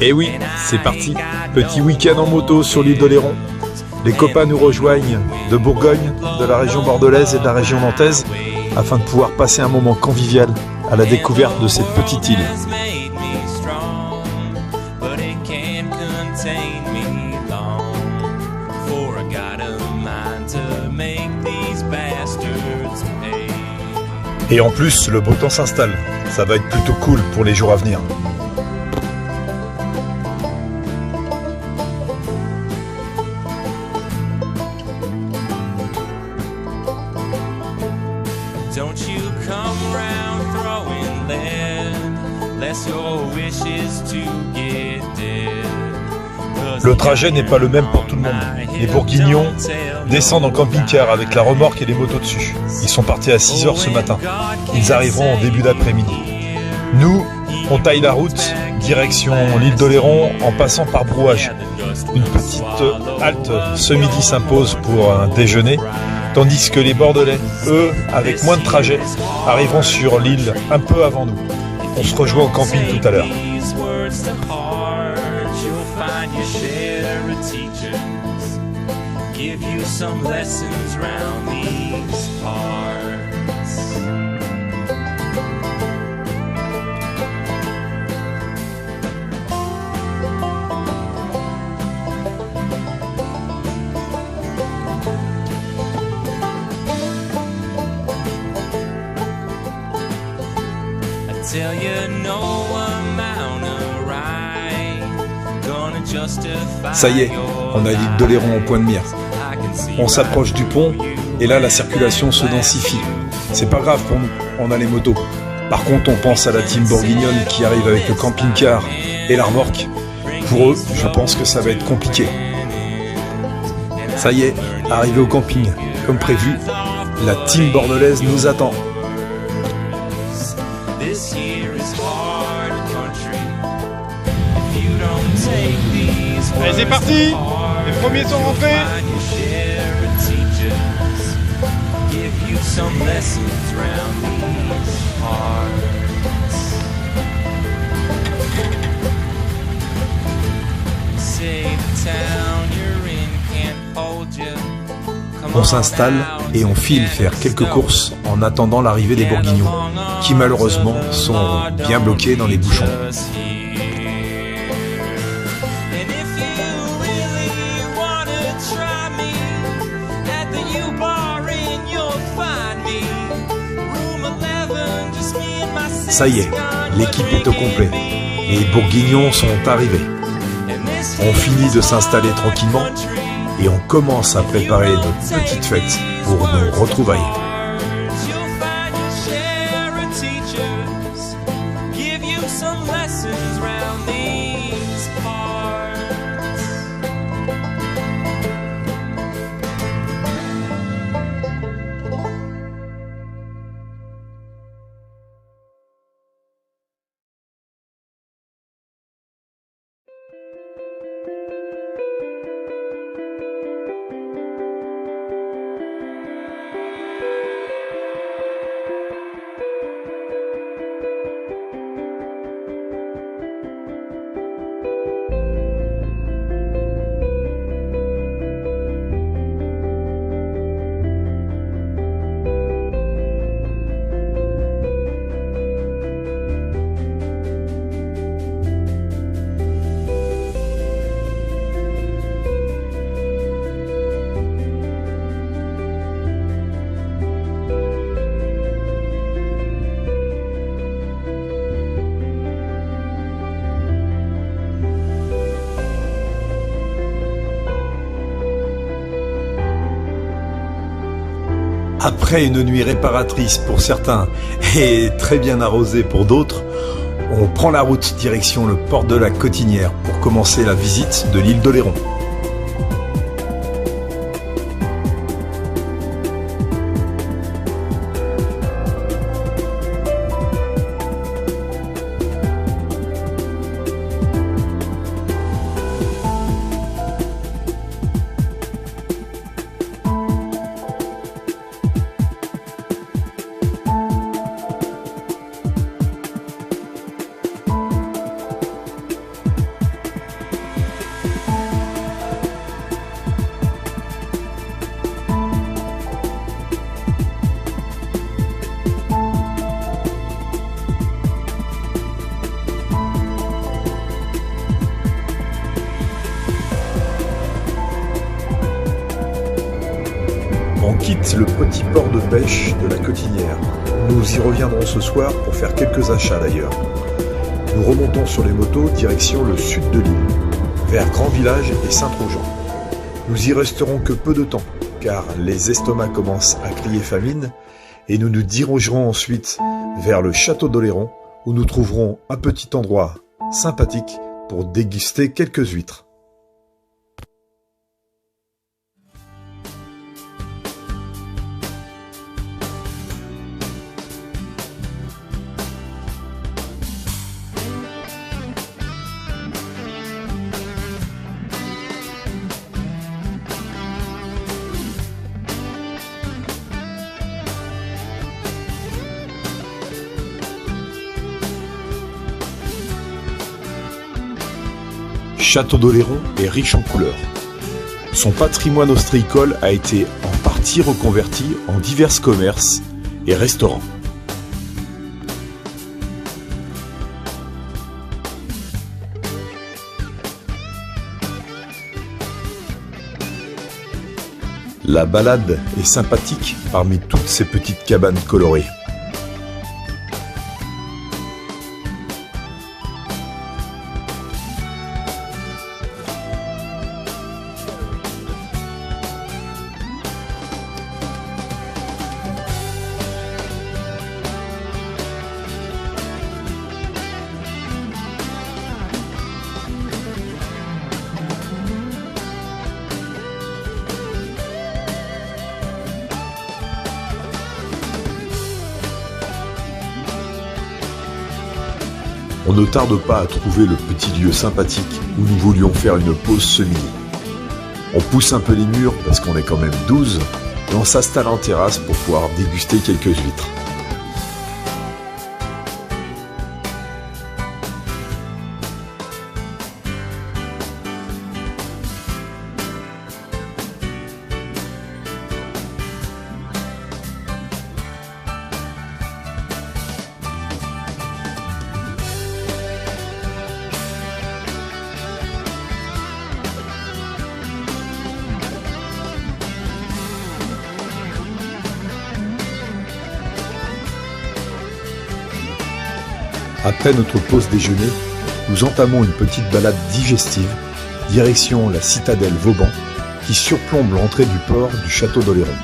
Et oui, c'est parti. Petit week-end en moto sur l'île d'Oléron. Les copains nous rejoignent de Bourgogne, de la région bordelaise et de la région nantaise afin de pouvoir passer un moment convivial à la découverte de cette petite île. Et en plus, le beau temps s'installe. Ça va être plutôt cool pour les jours à venir. Le trajet n'est pas le même pour tout le monde. Les Bourguignons descendent en camping-car avec la remorque et les motos dessus. Ils sont partis à 6h ce matin. Ils arriveront en début d'après-midi. Nous, on taille la route, direction l'île d'Oléron en passant par Brouage. Une petite halte ce midi s'impose pour un déjeuner, tandis que les Bordelais, eux, avec moins de trajet, arriveront sur l'île un peu avant nous. On se rejoint au camping tout à l'heure. Give you some lessons round these parts. I tell you no amount of ride gonna justify. Ça y est, on a l'île d'Oléron au point de mire. On s'approche du pont et là la circulation se densifie. C'est pas grave pour nous, on a les motos. Par contre on pense à la team bourguignonne qui arrive avec le camping-car et la remorque. Pour eux, je pense que ça va être compliqué. Ça y est, arrivé au camping, comme prévu, la team bordelaise nous attend. Allez, c'est parti! Les premiers sont rentrés! Some lessons round these parts. Say the town you're in can't hold you. On s'installe et on file faire quelques courses en attendant l'arrivée des Bourguignons, qui malheureusement sont bien bloqués dans les bouchons. Ça y est, l'équipe est au complet. Les Bourguignons sont arrivés. On finit de s'installer tranquillement et on commence à préparer notre petite fête pour nos retrouvailles. Après une nuit réparatrice pour certains et très bien arrosée pour d'autres, on prend la route direction le port de la Cotinière pour commencer la visite de l'île d'Oléron. quitte le petit port de pêche de la Cotinière. Nous y reviendrons ce soir pour faire quelques achats d'ailleurs. Nous remontons sur les motos direction le sud de l'île, vers Grand Village et Saint-Trojan. Nous y resterons que peu de temps, car les estomacs commencent à crier famine, et nous nous dirigerons ensuite vers le château d'Oléron, où nous trouverons un petit endroit sympathique pour déguster quelques huîtres. Château d'Oléron est riche en couleurs. Son patrimoine ostréicole a été en partie reconverti en divers commerces et restaurants. La balade est sympathique parmi toutes ces petites cabanes colorées. On ne tarde pas à trouver le petit lieu sympathique où nous voulions faire une pause ce midi. On pousse un peu les murs parce qu'on est quand même 12 et on s'installe en terrasse pour pouvoir déguster quelques huîtres. Après notre pause déjeuner, nous entamons une petite balade digestive, direction la citadelle Vauban, qui surplombe l'entrée du port du château d'Oléron.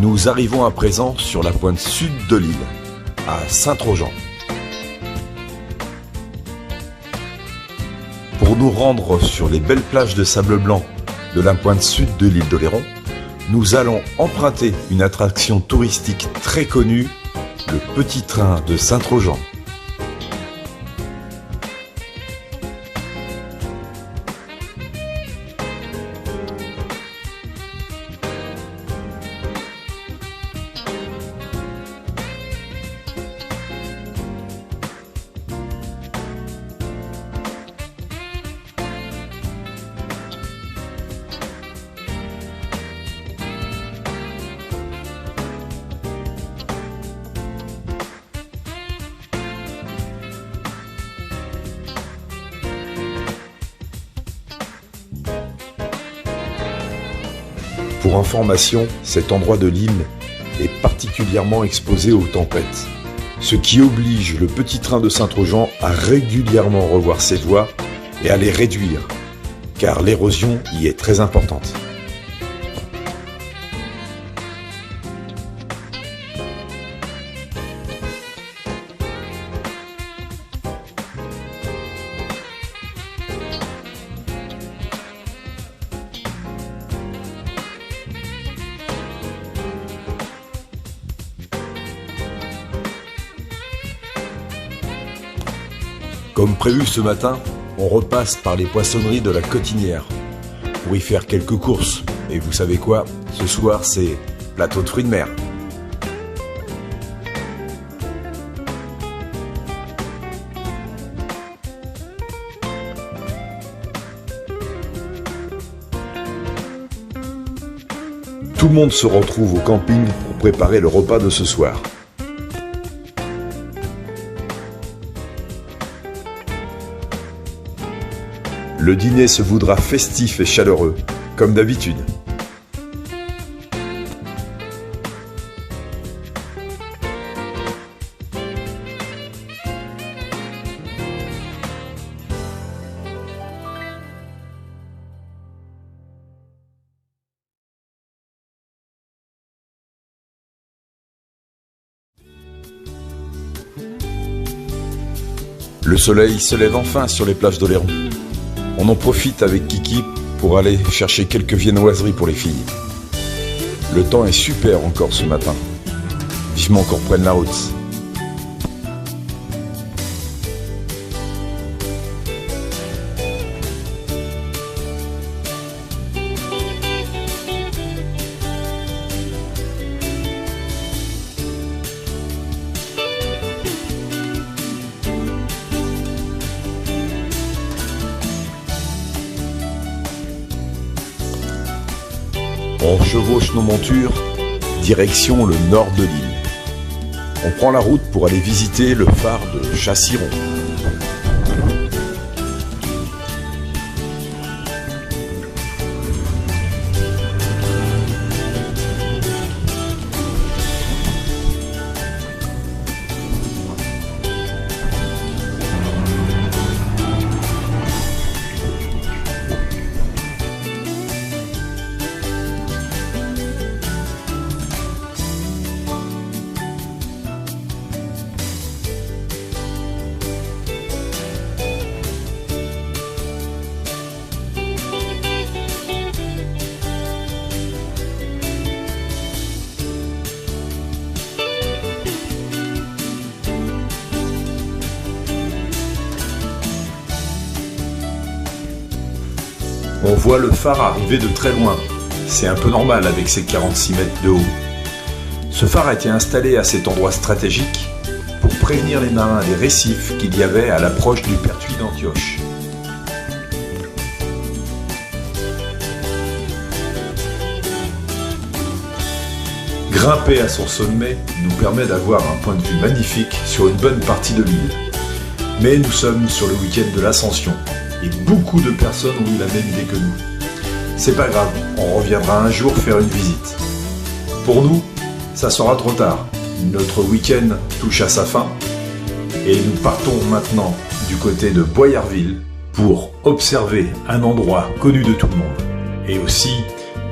Nous arrivons à présent sur la pointe sud de l'île, à Saint-Trojan. Pour nous rendre sur les belles plages de sable blanc de la pointe sud de l'île d'Oléron, nous allons emprunter une attraction touristique très connue, le petit train de Saint-Trojan. Pour information, cet endroit de l'île est particulièrement exposé aux tempêtes, ce qui oblige le petit train de Saint-Trojan à régulièrement revoir ses voies et à les réduire, car l'érosion y est très importante. Comme prévu ce matin, on repasse par les poissonneries de la Cotinière pour y faire quelques courses. Et vous savez quoi? Ce soir, c'est plateau de fruits de mer. Tout le monde se retrouve au camping pour préparer le repas de ce soir. Le dîner se voudra festif et chaleureux, comme d'habitude. Le soleil se lève enfin sur les plages d'Oléron. On en profite avec Kiki pour aller chercher quelques viennoiseries pour les filles. Le temps est super encore ce matin. Vivement qu'on reprenne la route. On chevauche nos montures, direction le nord de l'île. On prend la route pour aller visiter le phare de Chassiron. On voit le phare arriver de très loin. C'est un peu normal avec ses 46 mètres de haut. Ce phare a été installé à cet endroit stratégique pour prévenir les marins des récifs qu'il y avait à l'approche du pertuis d'Antioche. Grimper à son sommet nous permet d'avoir un point de vue magnifique sur une bonne partie de l'île. Mais nous sommes sur le week-end de l'Ascension. Et beaucoup de personnes ont eu la même idée que nous. C'est pas grave, on reviendra un jour faire une visite. Pour nous, ça sera trop tard. Notre week-end touche à sa fin et nous partons maintenant du côté de Boyarville pour observer un endroit connu de tout le monde et aussi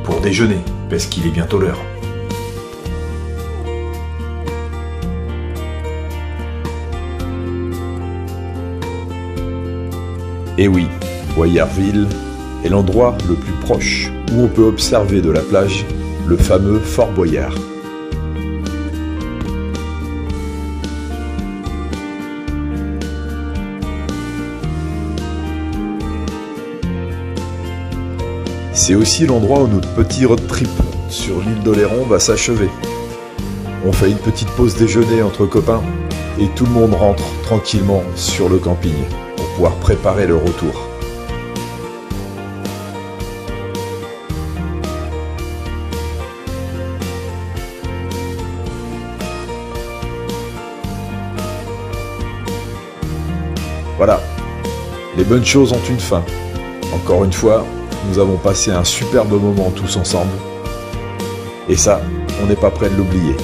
pour déjeuner parce qu'il est bientôt l'heure. Et oui, Boyarville est l'endroit le plus proche où on peut observer de la plage le fameux Fort Boyard. C'est aussi l'endroit où notre petit road trip sur l'île d'Oléron va s'achever. On fait une petite pause déjeuner entre copains et tout le monde rentre tranquillement sur le camping pour pouvoir préparer le retour. Voilà, les bonnes choses ont une fin. Encore une fois, nous avons passé un superbe moment tous ensemble. Et ça, on n'est pas prêt de l'oublier.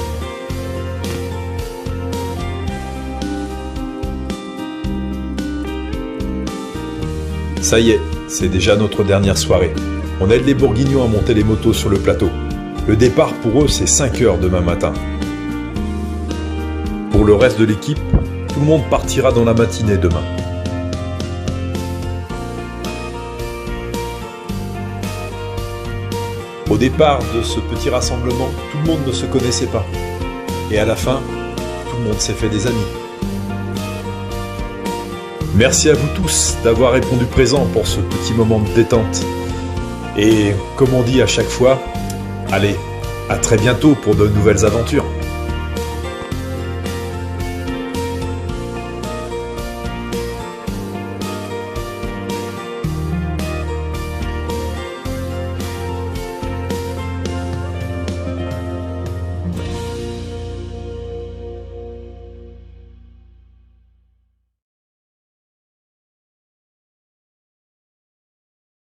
Ça y est, c'est déjà notre dernière soirée. On aide les Bourguignons à monter les motos sur le plateau. Le départ pour eux, c'est 5 heures demain matin. Pour le reste de l'équipe, tout le monde partira dans la matinée demain. Au départ de ce petit rassemblement, tout le monde ne se connaissait pas. Et à la fin, tout le monde s'est fait des amis. Merci à vous tous d'avoir répondu présent pour ce petit moment de détente. Et comme on dit à chaque fois, allez, à très bientôt pour de nouvelles aventures.